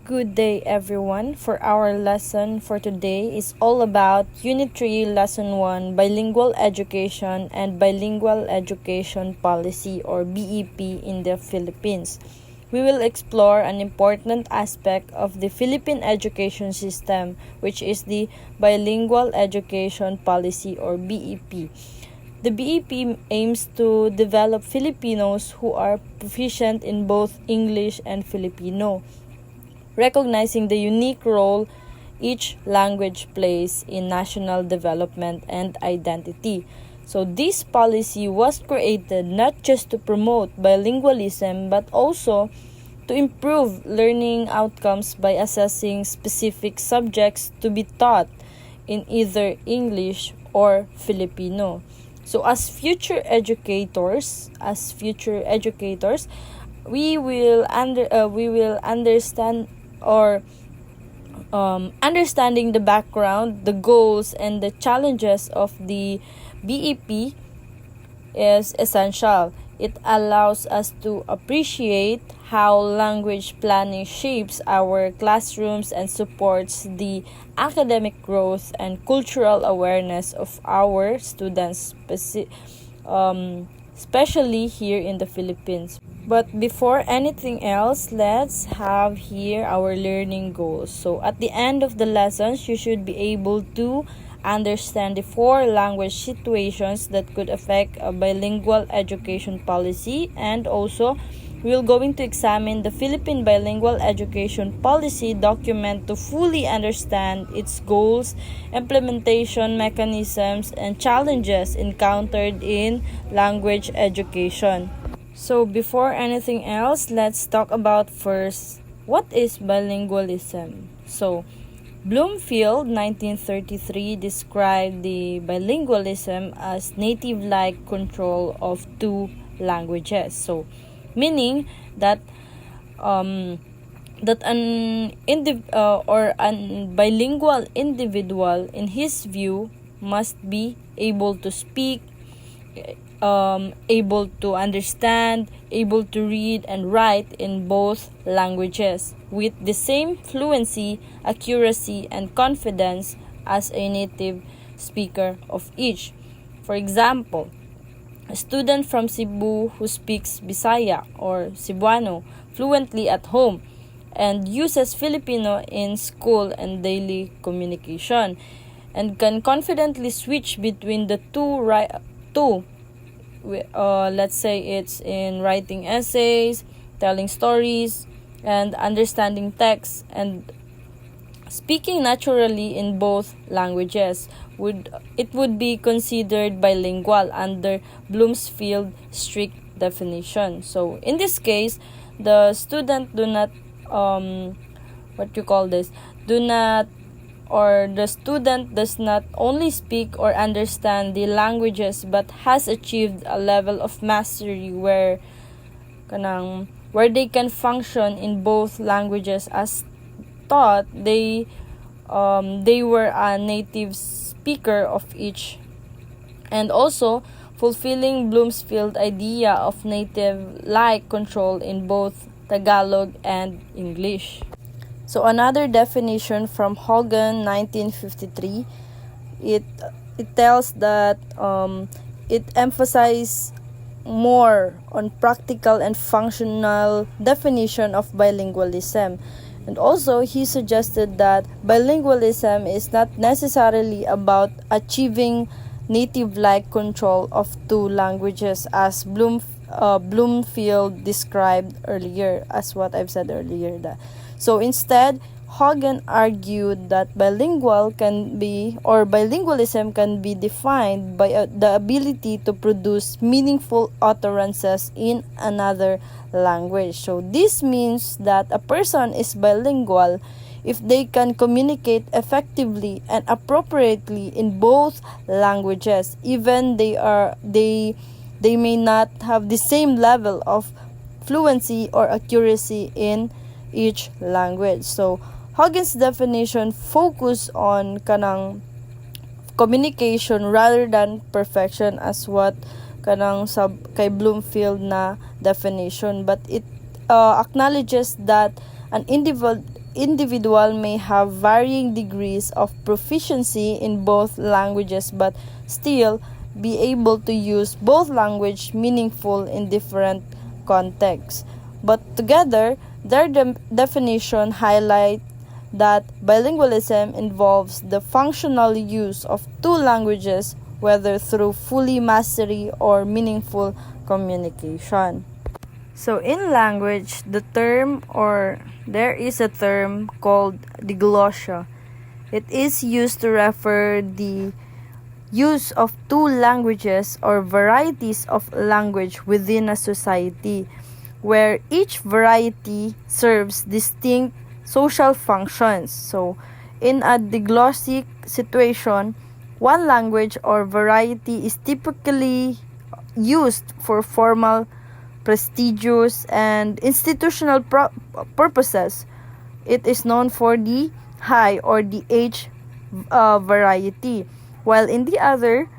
Good day, everyone. For our lesson for today is all about Unit 3, Lesson 1, Bilingual Education and Bilingual Education Policy or BEP in the Philippines. We will explore an important aspect of the Philippine education system, which is the Bilingual Education Policy or BEP. The BEP aims to develop Filipinos who are proficient in both English and Filipino, recognizing the unique role each language plays in national development and identity. So this policy was created not just to promote bilingualism but also to improve learning outcomes by assessing specific subjects to be taught in either English or Filipino. So as future educators, we will understand or understanding the background, the goals, and the challenges of the BEP is essential. It allows us to appreciate how language planning shapes our classrooms and supports the academic growth and cultural awareness of our students, especially here in the Philippines. But before anything else, let's have here our learning goals. So at the end of the lessons, you should be able to understand the 4 language situations that could affect a bilingual education policy, and also we're going to examine the Philippine Bilingual Education Policy document to fully understand its goals, implementation mechanisms, and challenges encountered in language education. So before anything else, let's talk about first what is bilingualism. So Bloomfield 1933 described the bilingualism as native-like control of 2 languages. So meaning that an bilingual individual, in his view, must be able to speak, able to understand, able to read and write in both languages with the same fluency, accuracy, and confidence as a native speaker of each. For example, a student from Cebu who speaks Bisaya or Cebuano fluently at home and uses Filipino in school and daily communication, and can confidently switch between the two. Let's say it's in writing essays, telling stories, and understanding text, and speaking naturally in both languages would be considered bilingual under Bloomfield's strict definition. So in this case, the student the student does not only speak or understand the languages but has achieved a level of mastery where they can function in both languages as taught. They were a native speaker of each, and also fulfilling Bloomfield's idea of native-like control in both Tagalog and English. So another definition from Hogan 1953, it tells that it emphasizes more on practical and functional definition of bilingualism. And also, he suggested that bilingualism is not necessarily about achieving native-like control of 2 languages as Bloomfield described earlier, as what I've said earlier. So instead, Hogan argued that bilingualism can be defined by the ability to produce meaningful utterances in another language. So this means that a person is bilingual if they can communicate effectively and appropriately in both languages, even they may not have the same level of fluency or accuracy in each language. So Huggins' definition focus on communication rather than perfection as what kay Bloomfield na definition, but it acknowledges that an individual may have varying degrees of proficiency in both languages but still be able to use both language meaningful in different contexts. But together, their definition highlight that bilingualism involves the functional use of two languages, whether through fully mastery or meaningful communication. So in language, there is a term called diglossia. It is used to refer the use of two languages or varieties of language within a society, where each variety serves distinct social functions. So in a diglossic situation, one language or variety is typically used for formal, prestigious, and institutional purposes. It is known for the high or the H variety, while in the other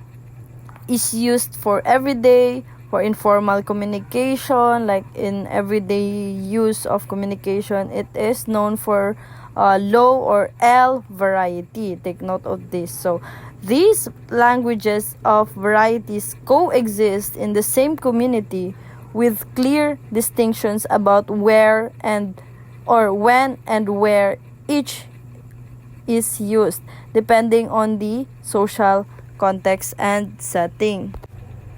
is used for everyday, for informal communication, like in everyday use of communication. It is known for low or L variety. Take note of this. So these languages of varieties coexist in the same community with clear distinctions about where and or when and where each is used, depending on the social context and setting.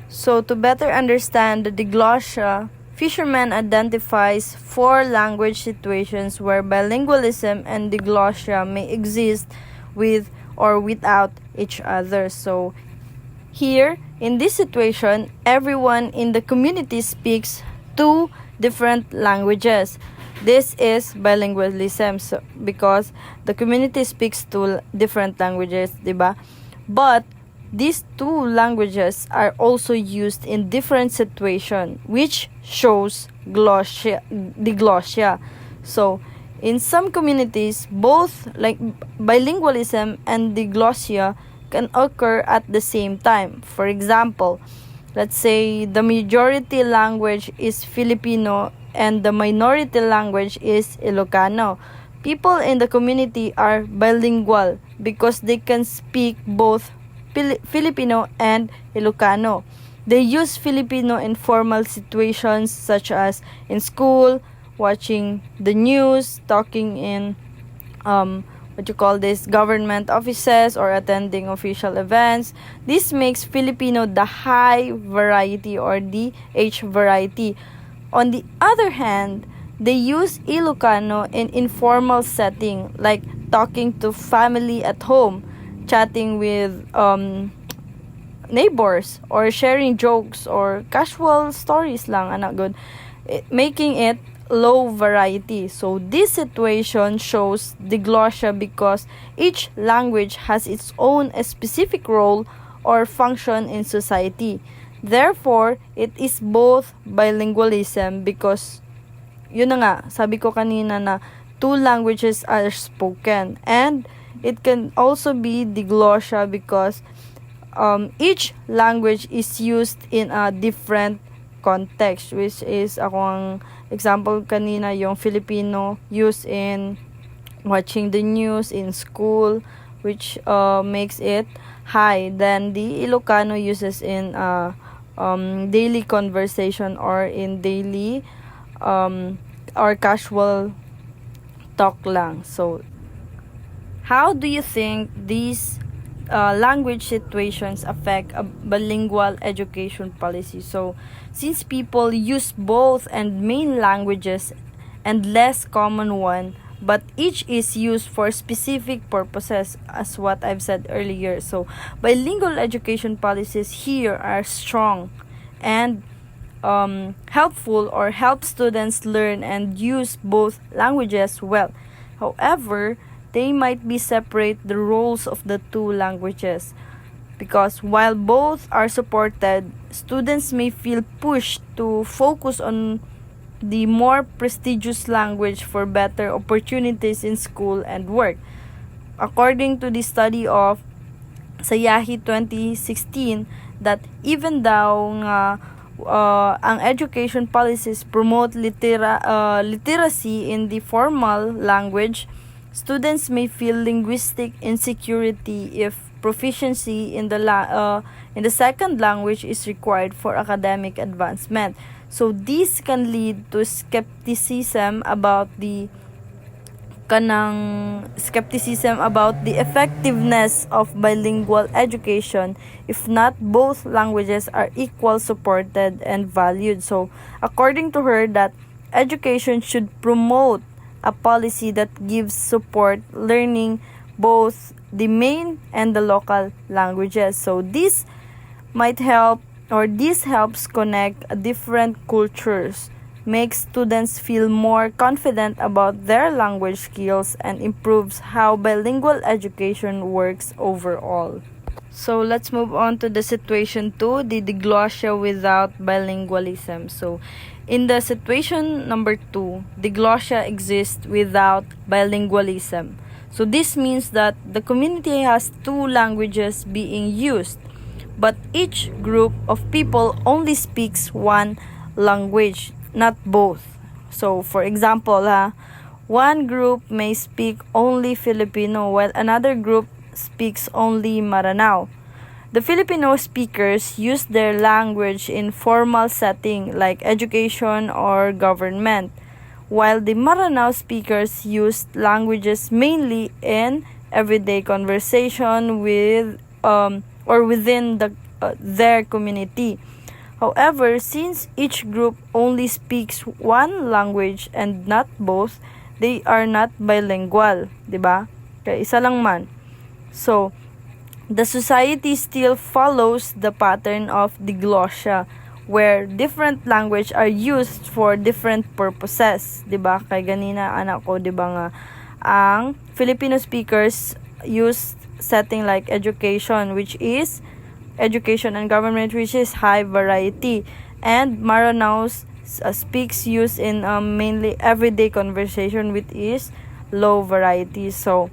So to better understand the diglossia, Fisherman identifies four language situations where bilingualism and diglossia may exist with or without each other. So here, in this situation, everyone in the community speaks two different languages. This is bilingualism, so, because the community speaks two different languages, diba? But these two languages are also used in different situations, which shows diglossia. So, in some communities, both like bilingualism and diglossia can occur at the same time. For example, let's say the majority language is Filipino and the minority language is Ilocano. People in the community are bilingual because they can speak both Filipino and Ilocano. They use Filipino in formal situations such as in school, watching the news, talking in government offices, or attending official events. This makes Filipino the high variety or the H variety. On the other hand, they use Ilocano in informal setting like talking to family at home, chatting with neighbors, or sharing jokes or casual stories lang, good, making it low variety. So this situation shows diglossia because each language has its own specific role or function in society. Therefore, it is both bilingualism because yun na nga, sabi ko kanina na two languages are spoken, and it can also be diglossia because each language is used in a different context, which is akong example kanina, yung Filipino used in watching the news in school, which makes it high. Then the Ilocano uses in daily conversation or in daily or casual talk lang. So how do you think these language situations affect a bilingual education policy? So since people use both and main languages and less common one, but each is used for specific purposes, as what I've said earlier. So bilingual education policies here are strong and helpful, or help students learn and use both languages well. However, they might be separate the roles of the two languages, because while both are supported, students may feel pushed to focus on the more prestigious language for better opportunities in school and work. According to the study of Sayahi 2016, that even though ang education policies promote literacy in the formal language. Students may feel linguistic insecurity if proficiency in the second language is required for academic advancement. So this can lead to skepticism about the effectiveness of bilingual education if not both languages are equal supported and valued. So according to her, that education should promote a policy that gives support learning both the main and the local languages. So this helps connect different cultures, makes students feel more confident about their language skills, and improves how bilingual education works overall. So let's move on to the situation 2, the diglossia without bilingualism. So in the situation number 2, diglossia exists without bilingualism. So this means that the community has two languages being used, but each group of people only speaks one language, not both. So for example, one group may speak only Filipino while another group speaks only Maranao. The Filipino speakers use their language in formal setting like education or government, while the Maranao speakers use languages mainly in everyday conversation with or within their community. However, since each group only speaks one language and not both, they are not bilingual, 'di ba? Kaya isa lang man. So, the society still follows the pattern of diglossia, where different language are used for different purposes, 'di ba? Kay ganina anak ko, 'di ba nga, ang Filipino speakers use setting like education and government, which is high variety, and Maranao's speaks use in mainly everyday conversation, which is low variety. So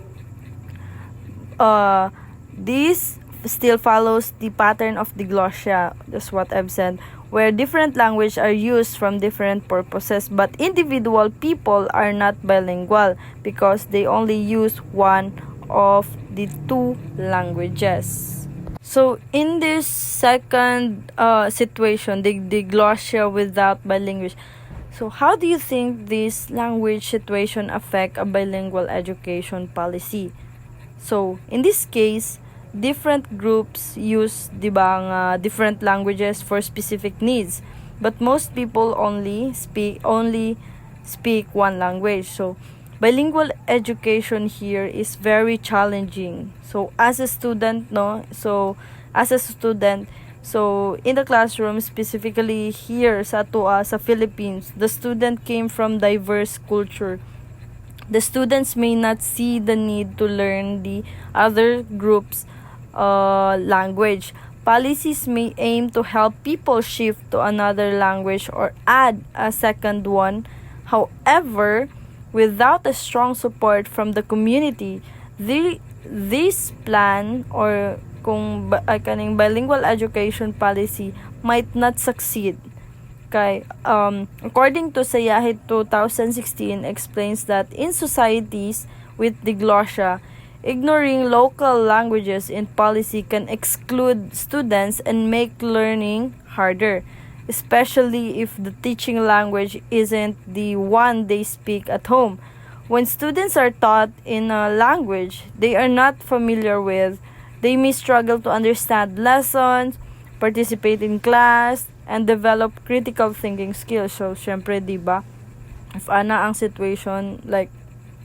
this still follows the pattern of diglossia, that's what I've said, where different language are used from different purposes, but individual people are not bilingual because they only use one of the two languages. So in this second situation, the diglossia without bilingual, so how do you think this language situation affect a bilingual education policy? So in this case, different groups use, di ba, different languages for specific needs, but most people only speak one language. So bilingual education here is very challenging. So as a student, so in the classroom, specifically here sa Philippines, the student came from diverse culture. The students may not see the need to learn the other group's language. Policies may aim to help people shift to another language or add a second one. However, without a strong support from the community, this plan or kaning bilingual education policy might not succeed. According to Sayahid 2016 explains that in societies with diglossia, ignoring local languages in policy can exclude students and make learning harder, especially if the teaching language isn't the one they speak at home. When students are taught in a language they are not familiar with, they may struggle to understand lessons, participate in class, and develop critical thinking skills. So, syempre, diba, if ang situation, like,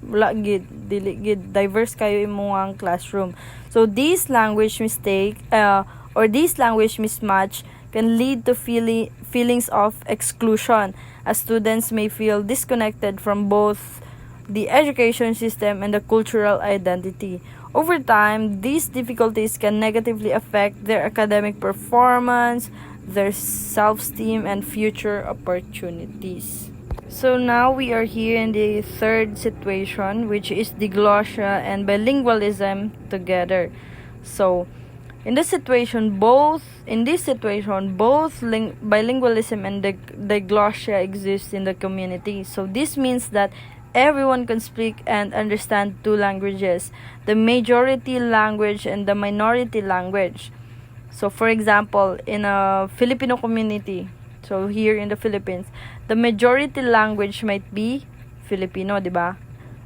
wala gid, dili gid, diverse kayo imo ang classroom. So, this language mismatch can lead to feelings of exclusion, as students may feel disconnected from both the education system and the cultural identity. Over time, these difficulties can negatively affect their academic performance, their self-esteem, and future opportunities. So now we are here in the third situation, which is diglossia and bilingualism together. So In this situation, both bilingualism and diglossia exist in the community. So this means that everyone can speak and understand two languages, the majority language and the minority language. So for example, in a Filipino community, so here in the Philippines, the majority language might be Filipino, di ba?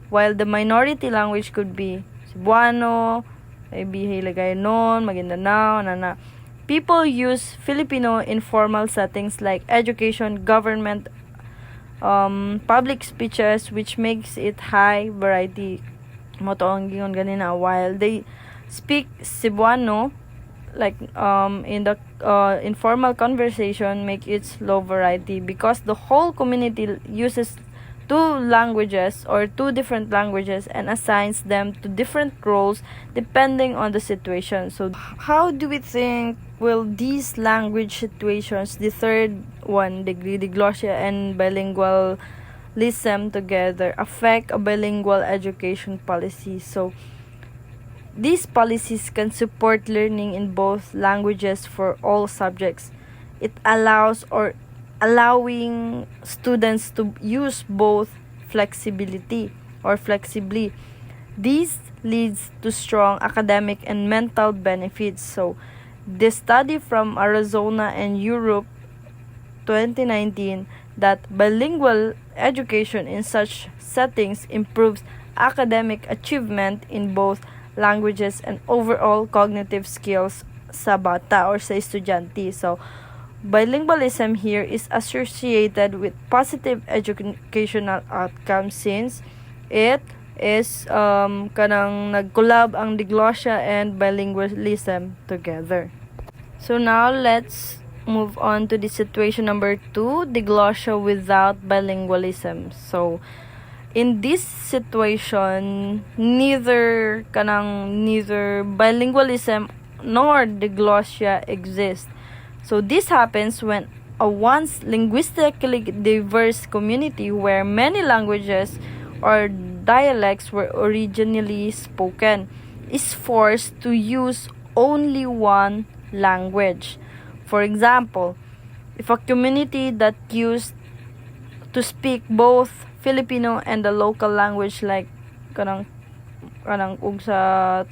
While the minority language could be Cebuano, maybe Hiligaynon, Maguindanao, Nana. People use Filipino in formal settings like education, government, public speeches, which makes it high variety. Motoong gingon ganina. While they speak Cebuano, like in the informal conversation, make it low variety because the whole community uses two languages or two different languages and assigns them to different roles depending on the situation. So how do we think will these language situations, the third one, diglossia and bilingualism together, affect a bilingual education policy? So these policies can support learning in both languages for all subjects. It allowing students to use both flexibly. This leads to strong academic and mental benefits. So, the study from Arizona and Europe 2019 that bilingual education in such settings improves academic achievement in both languages and overall cognitive skills sa bata or sa estudyante. So, bilingualism here is associated with positive educational outcomes since it is kanang nagkulab ang diglossia and bilingualism together. So now let's move on to the situation number 2, diglossia without bilingualism. So in this situation, neither bilingualism nor diglossia exist. So this happens when a once linguistically diverse community where many languages or dialects were originally spoken is forced to use only one language. For example, if a community that used to speak both Filipino and the local language like kanang ug sa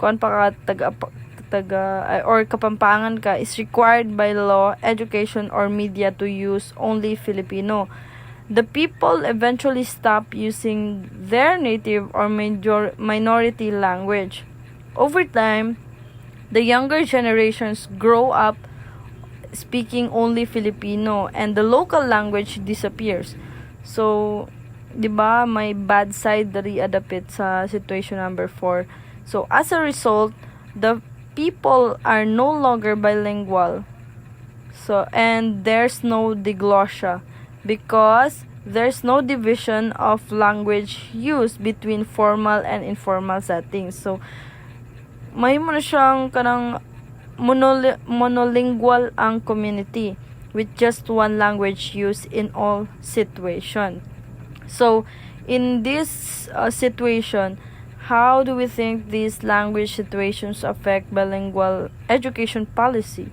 kuan pa ka taga or Kapampangan ka is required by law, education or media to use only Filipino. The people eventually stop using their native or minority language. Over time, the younger generations grow up speaking only Filipino and the local language disappears. So, 'di ba, may bad side diri adapit sa situation number 4. So, as a result, the people are no longer bilingual. So, and there's no diglossia because there's no division of language use between formal and informal settings. So, may mo na siyang kanang monolingual ang community with just one language used in all situation. So, in this situation, how do we think these language situations affect bilingual education policy?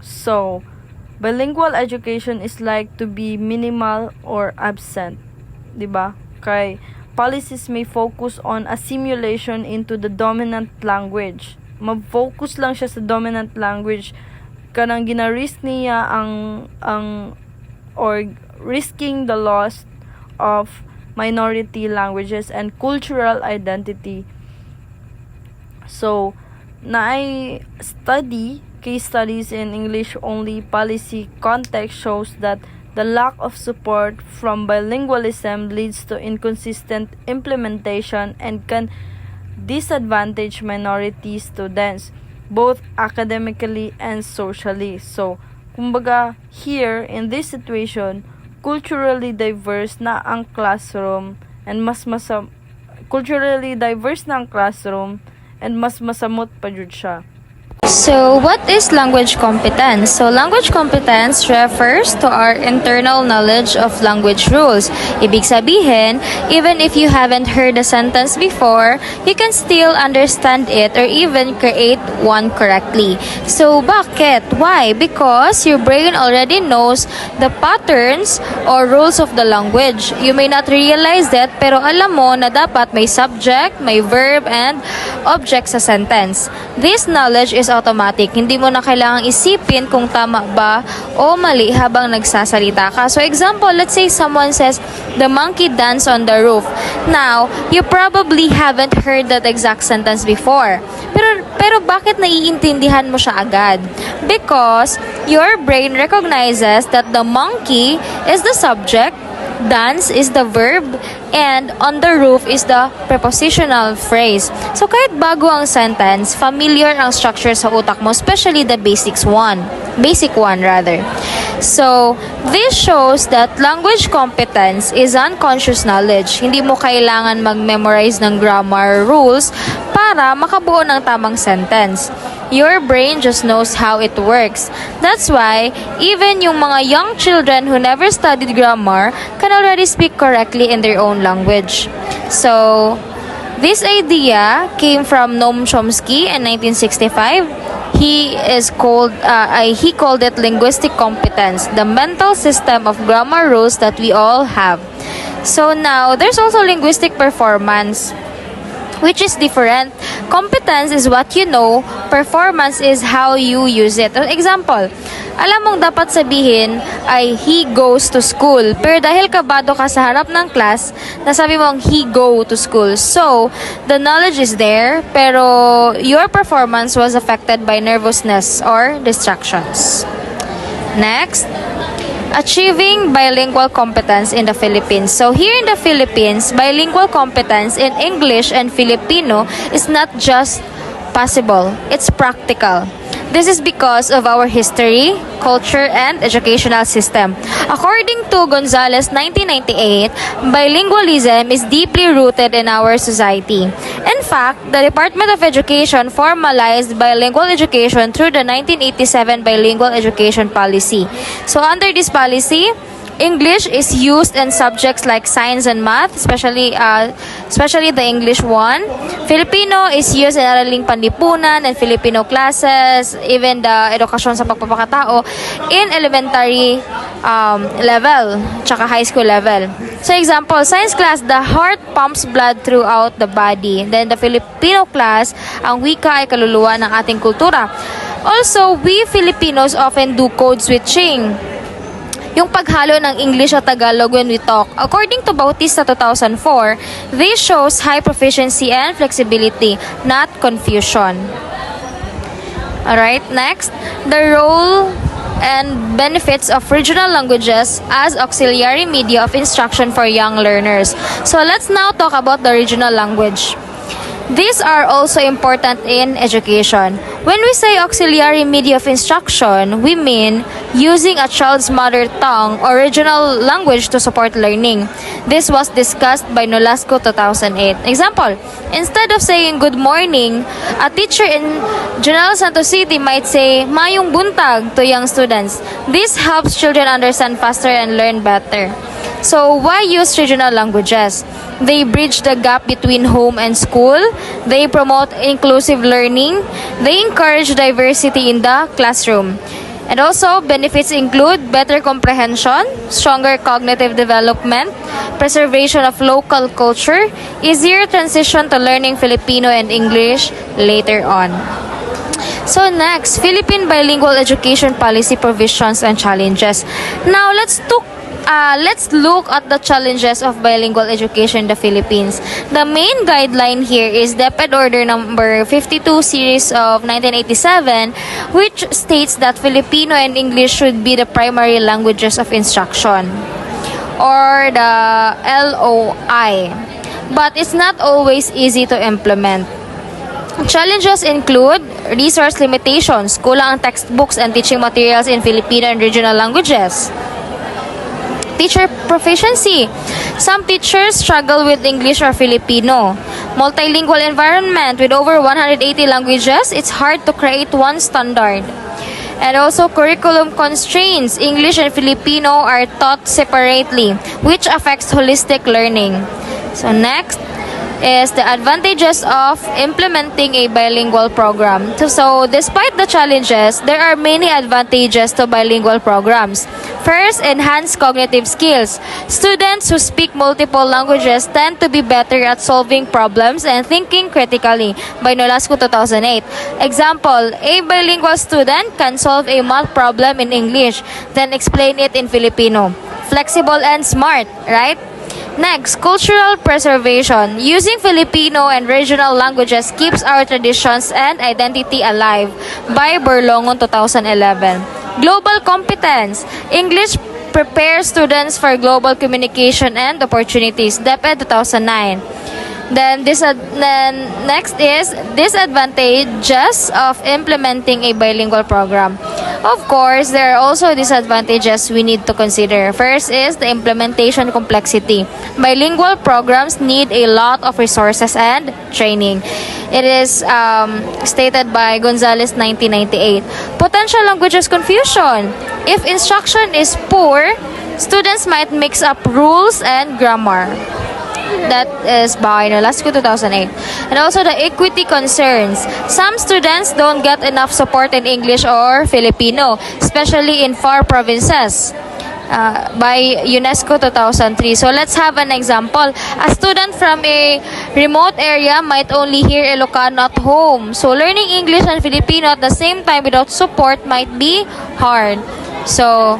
So, bilingual education is like to be minimal or absent, 'di ba? Kay policies may focus on assimilation into the dominant language. Mag-focus lang siya sa dominant language kanang gina-risk niya ang or risking the loss of minority languages and cultural identity. So, case studies in English only policy context shows that the lack of support from bilingualism leads to inconsistent implementation and can disadvantage minority students both academically and socially. So, kumbaga here in this situation, culturally diverse na ang classroom and mas masamot pa jud siya. So, what is language competence? So, language competence refers to our internal knowledge of language rules. Ibig sabihin, even if you haven't heard a sentence before, you can still understand it or even create one correctly. So, bakit? Why? Because your brain already knows the patterns or rules of the language. You may not realize that, pero alam mo na dapat may subject, may verb, and object sa sentence. This knowledge is automatic. Hindi mo na kailangang isipin kung tama ba o mali habang nagsasalita ka. So example, let's say someone says, the monkey danced on the roof. Now, you probably haven't heard that exact sentence before. Pero bakit naiintindihan mo siya agad? Because your brain recognizes that the monkey is the subject, dance is the verb, and on the roof is the prepositional phrase. So kahit bago ang sentence, familiar ang structure sa utak mo, especially the basic one rather. So this shows that language competence is unconscious knowledge. Hindi mo kailangan mag-memorize ng grammar rules para makabuo ng tamang sentence. Your brain just knows how it works. That's why, even yung mga young children who never studied grammar can already speak correctly in their own language. So, this idea came from Noam Chomsky in 1965. He called it linguistic competence, the mental system of grammar rules that we all have. So now, there's also linguistic performance, which is different. Competence is what you know, performance is how you use it. Example, alam mong dapat sabihin ay he goes to school, pero dahil kabado ka sa harap ng class, nasabi mong he go to school. So, the knowledge is there, pero your performance was affected by nervousness or distractions. Next, achieving bilingual competence in the Philippines. So here in the Philippines, bilingual competence in English and Filipino is not just possible, it's practical. This is because of our history, culture, and educational system. According to Gonzalez 1998, bilingualism is deeply rooted in our society. In fact, the Department of Education formalized bilingual education through the 1987 Bilingual Education Policy. So under this policy, English is used in subjects like science and math, especially the English one. Filipino is used in araling panlipunan and Filipino classes, even the edukasyon sa pagpapakatao in elementary level, tsaka high school level. So example, science class, the heart pumps blood throughout the body. Then the Filipino class, ang wika ay kaluluwa ng ating kultura. Also, we Filipinos often do code switching, yung paghalo ng English at Tagalog when we talk. According to Bautista 2004, this shows high proficiency and flexibility, not confusion. Alright, next, the role and benefits of regional languages as auxiliary media of instruction for young learners. So let's now talk about the regional language. These are also important in education. When we say auxiliary media of instruction, we mean using a child's mother tongue or regional language to support learning. This was discussed by Nolasco 2008. Example, instead of saying good morning, a teacher in General Santos City might say mayong buntag to young students. This helps children understand faster and learn better. So, why use regional languages? They bridge the gap between home and school. They promote inclusive learning. They encourage diversity in the classroom. And also, benefits include better comprehension, stronger cognitive development, preservation of local culture, easier transition to learning Filipino and English later on. So next, Philippine Bilingual Education Policy Provisions and Challenges. Now, let's look at the challenges of bilingual education in the Philippines. The main guideline here is DepEd Order number 52 series of 1987, which states that Filipino and English should be the primary languages of instruction, or the LOI. But it's not always easy to implement. Challenges include resource limitations, kulang ang textbooks and teaching materials in Filipino and regional languages. Teacher proficiency. Some teachers struggle with English or Filipino. Multilingual environment with over 180 languages, it's hard to create one standard. And also curriculum constraints. English and Filipino are taught separately, which affects holistic learning. So next is the advantages of implementing a bilingual program. So despite the challenges, there are many advantages to bilingual programs. First, enhanced cognitive skills. Students who speak multiple languages tend to be better at solving problems and thinking critically by Nolasco 2008. Example, a bilingual student can solve a math problem in English, then explain it in Filipino. Flexible and smart, right? Next, cultural preservation. Using Filipino and regional languages keeps our traditions and identity alive by Berlongon 2011. Global competence. English prepares students for global communication and opportunities. DepEd 2009. Then next is disadvantages of implementing a bilingual program. Of course, there are also disadvantages we need to consider. First is the implementation complexity. Bilingual programs need a lot of resources and training. It is stated by Gonzalez 1998. Potential languages confusion. If instruction is poor, students might mix up rules and grammar. That is by Nolasco 2008. And also the equity concerns. Some students don't get enough support in English or Filipino, especially in far provinces. By UNESCO 2003. So let's have an example. A student from a remote area might only hear Ilocano at home. So learning English and Filipino at the same time without support might be hard. So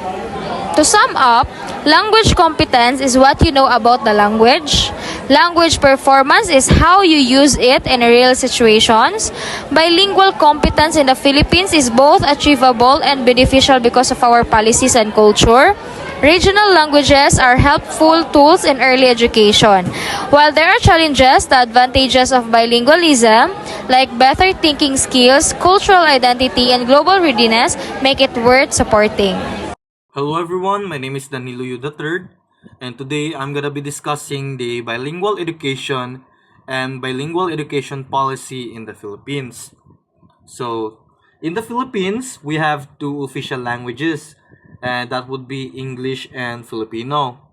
to sum up, language competence is what you know about the language. Language performance is how you use it in real situations. Bilingual competence in the Philippines is both achievable and beneficial because of our policies and culture. Regional languages are helpful tools in early education. While there are challenges, the advantages of bilingualism, like better thinking skills, cultural identity, and global readiness, make it worth supporting. Hello everyone, my name is Danilo Yu III, and today I'm gonna be discussing the bilingual education and bilingual education policy in the Philippines. So, in the Philippines, we have two official languages, and that would be English and Filipino.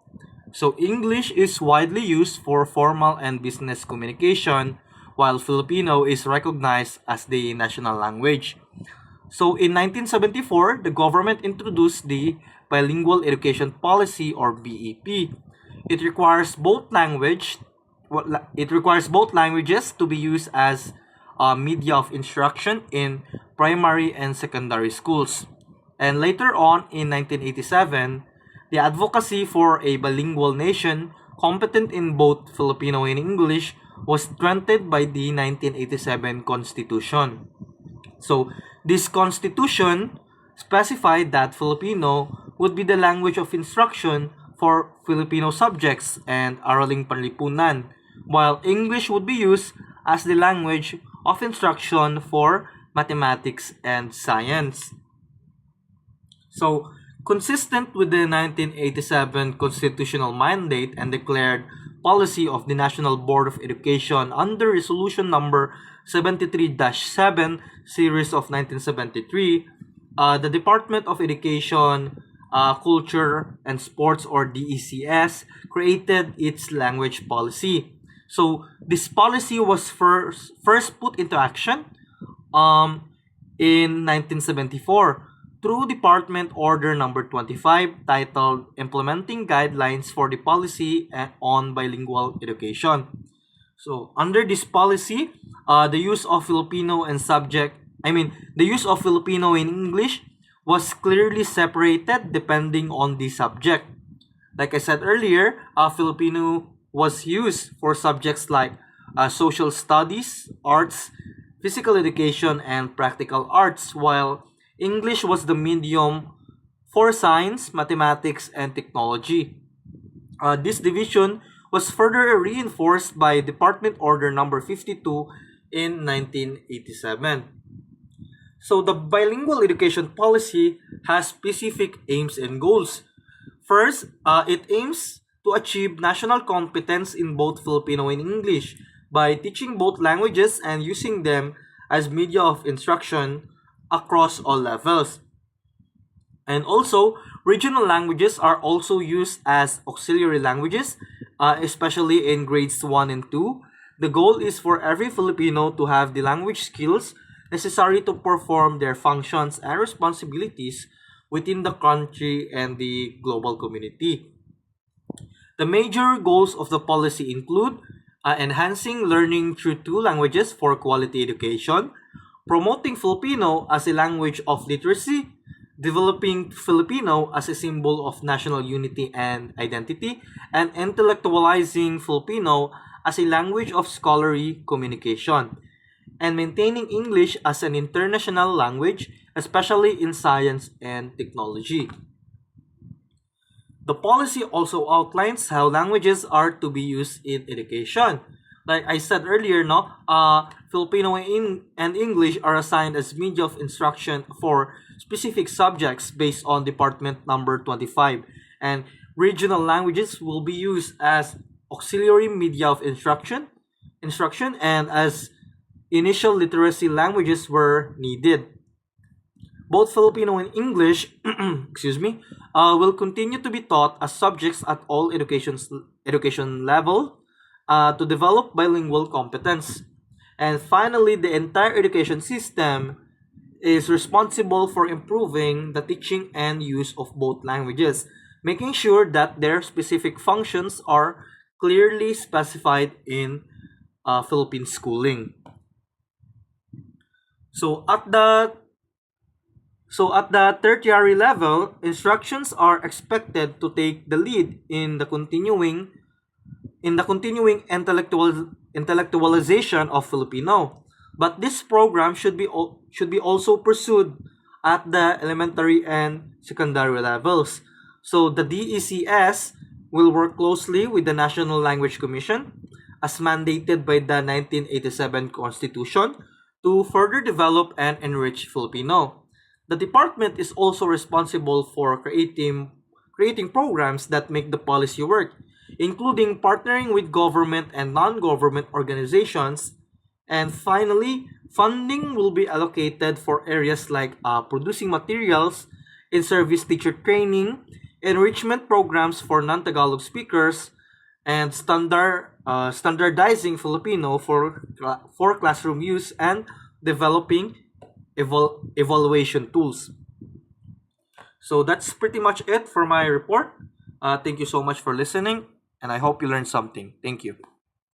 So, English is widely used for formal and business communication, while Filipino is recognized as the national language. So in 1974, the government introduced the Bilingual Education Policy or BEP. It requires both languages to be used as a media of instruction in primary and secondary schools. And later on in 1987, the advocacy for a bilingual nation competent in both Filipino and English was strengthened by the 1987 Constitution. So, this constitution specified that Filipino would be the language of instruction for Filipino subjects and Araling Panlipunan, while English would be used as the language of instruction for mathematics and science. So, consistent with the 1987 constitutional mandate and declared policy of the National Board of Education under Resolution number 73-7 series of 1973, the Department of Education, Culture and Sports or DECS created its language policy. So this policy was first put into action in 1974 through Department Order number 25 titled Implementing Guidelines for the Policy on Bilingual Education. So under this policy, the use of Filipino in English was clearly separated depending on the subject. Like I said earlier, Filipino was used for subjects like social studies, arts, physical education, and practical arts, while English was the medium for science, mathematics, and technology. This division was further reinforced by Department Order number 52 in 1987. So the bilingual education policy has specific aims and goals. First, it aims to achieve national competence in both Filipino and English by teaching both languages and using them as media of instruction across all levels. And also, regional languages are also used as auxiliary languages, especially in grades 1 and 2. The goal is for every Filipino to have the language skills necessary to perform their functions and responsibilities within the country and the global community. The major goals of the policy include enhancing learning through two languages for quality education, promoting Filipino as a language of literacy, developing Filipino as a symbol of national unity and identity, and intellectualizing Filipino as a language of scholarly communication, and maintaining English as an international language, especially in science and technology. The policy also outlines how languages are to be used in education. Like I said earlier, no, Filipino and English are assigned as media of instruction for specific subjects based on Department Number 25, and regional languages will be used as auxiliary media of instruction, and as initial literacy languages were needed. Both Filipino and English, excuse me, will continue to be taught as subjects at all education level to develop bilingual competence. And finally, the entire education system is responsible for improving the teaching and use of both languages, making sure that their specific functions are clearly specified in Philippine schooling. So at the tertiary level, instructions are expected to take the lead in the continuing intellectualization of Filipino. But this program should be also pursued at the elementary and secondary levels. So the DECS will work closely with the National Language Commission as mandated by the 1987 Constitution to further develop and enrich Filipino. The department is also responsible for creating programs that make the policy work, including partnering with government and non-government organizations. And finally, funding will be allocated for areas like producing materials, in-service teacher training, enrichment programs for non-Tagalog speakers, and standardizing Filipino for classroom use and developing evaluation tools. So that's pretty much it for my report. Thank you so much for listening, and I hope you learned something. Thank you.